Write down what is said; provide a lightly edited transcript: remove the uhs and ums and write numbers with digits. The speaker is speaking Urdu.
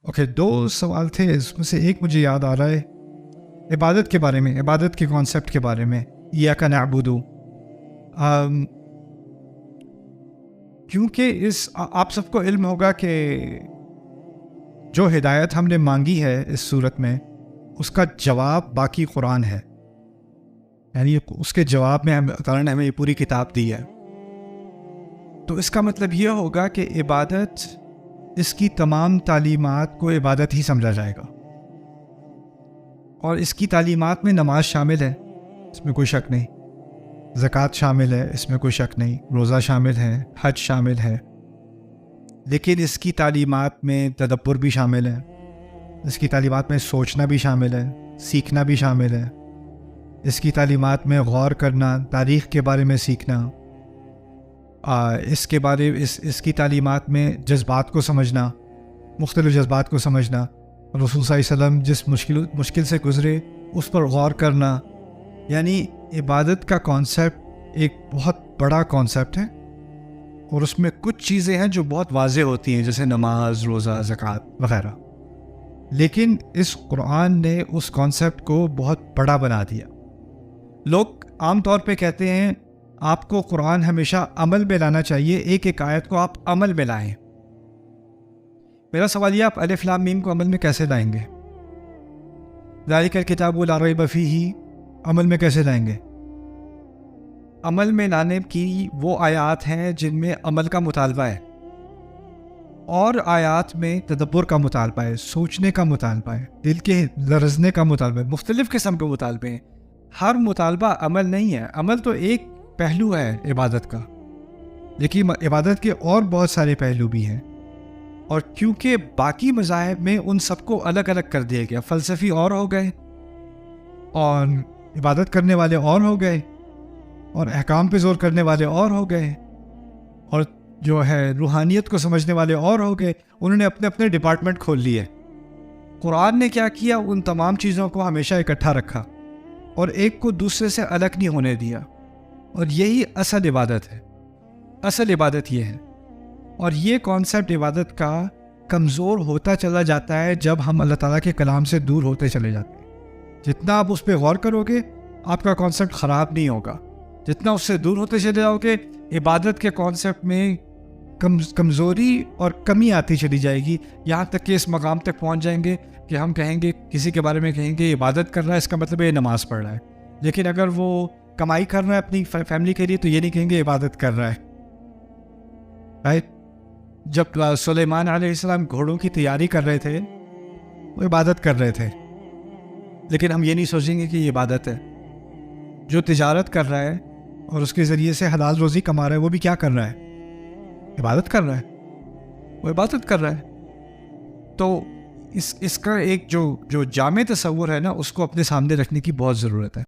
اوکے، دو سوال تھے، اس میں سے ایک مجھے یاد آ رہا ہے عبادت کے بارے میں، عبادت کے کانسیپٹ کے بارے میں، ایاک نعبد۔ کیونکہ آپ سب کو علم ہوگا کہ جو ہدایت ہم نے مانگی ہے اس صورت میں، اس کا جواب باقی قرآن ہے، یعنی اس کے جواب میں اللہ تعالیٰ نے ہمیں یہ پوری کتاب دی ہے۔ تو اس کا مطلب یہ ہوگا کہ عبادت، اس کی تمام تعلیمات کو عبادت ہی سمجھا جائے گا، اور اس کی تعلیمات میں نماز شامل ہے، اس میں کوئی شک نہیں، زکوٰۃ شامل ہے، اس میں کوئی شک نہیں، روزہ شامل ہے، حج شامل ہے، لیکن اس کی تعلیمات میں تدبر بھی شامل ہے، اس کی تعلیمات میں سوچنا بھی شامل ہے، سیکھنا بھی شامل ہے، اس کی تعلیمات میں غور کرنا، تاریخ کے بارے میں سیکھنا، اس کی تعلیمات میں جذبات کو سمجھنا، مختلف جذبات کو سمجھنا، رسول صلی اللہ علیہ وسلم جس مشکل سے گزرے اس پر غور کرنا۔ یعنی عبادت کا کانسیپٹ ایک بہت بڑا کانسیپٹ ہے، اور اس میں کچھ چیزیں ہیں جو بہت واضح ہوتی ہیں، جیسے نماز، روزہ، زکوٰۃ وغیرہ، لیکن اس قرآن نے اس کانسیپٹ کو بہت بڑا بنا دیا۔ لوگ عام طور پہ کہتے ہیں آپ کو قرآن ہمیشہ عمل میں لانا چاہیے، ایک ایک آیت کو آپ عمل میں لائیں۔ میرا سوال یہ، آپ الف لام میم کو عمل میں کیسے لائیں گے؟ ذالک الکتاب لا ریب فیہ عمل میں کیسے لائیں گے؟ عمل میں لانے کی وہ آیات ہیں جن میں عمل کا مطالبہ ہے، اور آیات میں تدبر کا مطالبہ ہے، سوچنے کا مطالبہ ہے، دل کے لرزنے کا مطالبہ ہے، مختلف قسم کے مطالبے ہیں۔ ہر مطالبہ عمل نہیں ہے، عمل تو ایک پہلو ہے عبادت کا، لیکن عبادت کے اور بہت سارے پہلو بھی ہیں، اور کیونکہ باقی مذاہب میں ان سب کو الگ الگ کر دیا گیا، فلسفی اور ہو گئے، اور عبادت کرنے والے اور ہو گئے، اور احکام پہ زور کرنے والے اور ہو گئے، اور جو ہے روحانیت کو سمجھنے والے اور ہو گئے، انہوں نے اپنے اپنے ڈپارٹمنٹ کھول لیے۔ قرآن نے کیا کیا؟ ان تمام چیزوں کو ہمیشہ اکٹھا رکھا، اور ایک کو دوسرے سے الگ نہیں ہونے دیا، اور یہی اصل عبادت ہے۔ اصل عبادت یہ ہے، اور یہ کانسیپٹ عبادت کا کمزور ہوتا چلا جاتا ہے جب ہم اللہ تعالیٰ کے کلام سے دور ہوتے چلے جاتے ہیں۔ جتنا آپ اس پہ غور کرو گے، آپ کا کانسیپٹ خراب نہیں ہوگا، جتنا اس سے دور ہوتے چلے جاؤ گے، عبادت کے کانسیپٹ میں کمزوری اور کمی آتی چلی جائے گی، یہاں تک کہ اس مقام تک پہنچ جائیں گے کہ ہم کہیں گے، کسی کے بارے میں کہیں گے عبادت کر رہا ہے، اس کا مطلب یہ نماز پڑھ رہا ہے، لیکن اگر وہ کمائی کر رہا ہے اپنی فیملی کے لیے تو یہ نہیں کہیں گے عبادت کر رہا ہے۔ جب سلیمان علیہ السلام گھوڑوں کی تیاری کر رہے تھے، وہ عبادت کر رہے تھے، لیکن ہم یہ نہیں سوچیں گے کہ یہ عبادت ہے۔ جو تجارت کر رہا ہے اور اس کے ذریعے سے حلال روزی کما رہا ہے، وہ بھی کیا کر رہا ہے؟ عبادت کر رہا ہے، وہ عبادت کر رہا ہے۔ تو اس کا ایک جو جامع تصور ہے نا، اس کو اپنے سامنے رکھنے کی بہت ضرورت ہے۔